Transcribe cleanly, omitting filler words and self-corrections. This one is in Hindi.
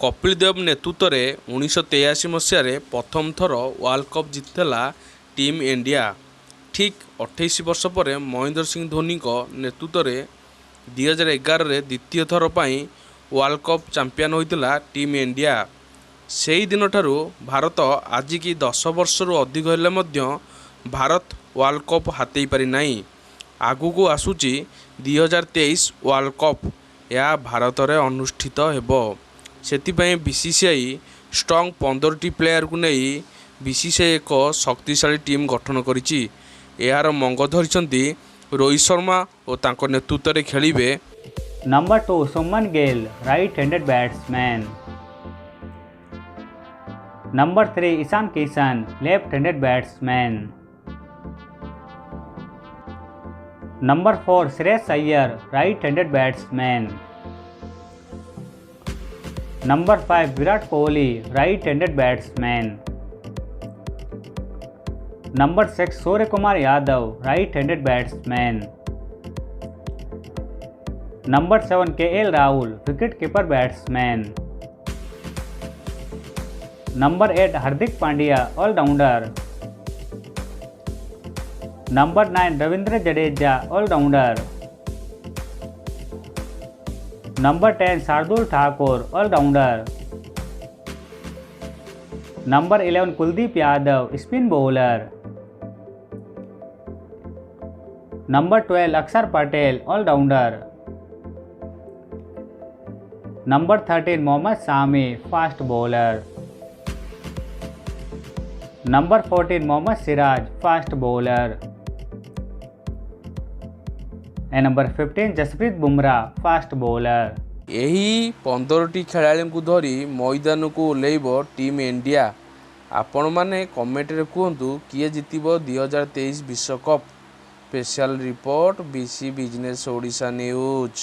कपिल देव नेतृत्व में 1983 मसीह प्रथम थर वर्ल्ड कप जीतिला टीम इंडिया। ठीक 28 वर्ष पर महेंद्र सिंह धोनी नेतृत्व में 2011 में द्वितीय थर पर वर्ल्ड कप चैंपियन होता टीम इंडिया। से ही दिन ठारू भारत आज की 10 वर्ष अधिक हेले भारत वर्ल्ड कप हाथई पारि नहीं। आगू आसूची 2023 वर्ल्ड कप यह भारत में अनुष्ठित हेबो। सेतिपई बीसीसीआई स्ट्रंग 15टी प्लेयर को नहीं बीसीसीआई एक शक्तिशाली टीम गठन करिछि। यार मंग धरिछंती रोहित शर्मा और तांको नेतृत्व में खेलिबे। Number 2 Suman Gill right handed batsman. Number 3 Ishan Kishan left handed batsman. Number 4 Shreyas Iyer right handed batsman. Number 5 Virat Kohli right handed batsman. Number 6 Surya Kumar Yadav right handed batsman. Number 7 KL Rahul wicket keeper batsman. Number 8 Hardik Pandya allrounder. Number 9 Ravindra Jadeja allrounder. Number 10 Shardul Thakur allrounder. Number 11 Kuldeep Yadav spin bowler. Number 12 Axar Patel allrounder. Number 13 Mohammed Shami fast bowler. Number 14 Mohammed Siraj fast bowler. Number 15 Jasprit Bumrah fast bowler. यही 15टी खेलाड़ी को धरी मैदान को ओह्लैब टीम इंडिया। आपण माने कमेंट रे कहतु किए जितिबो 2023 विश्वकप। Special report BC business Odisha news.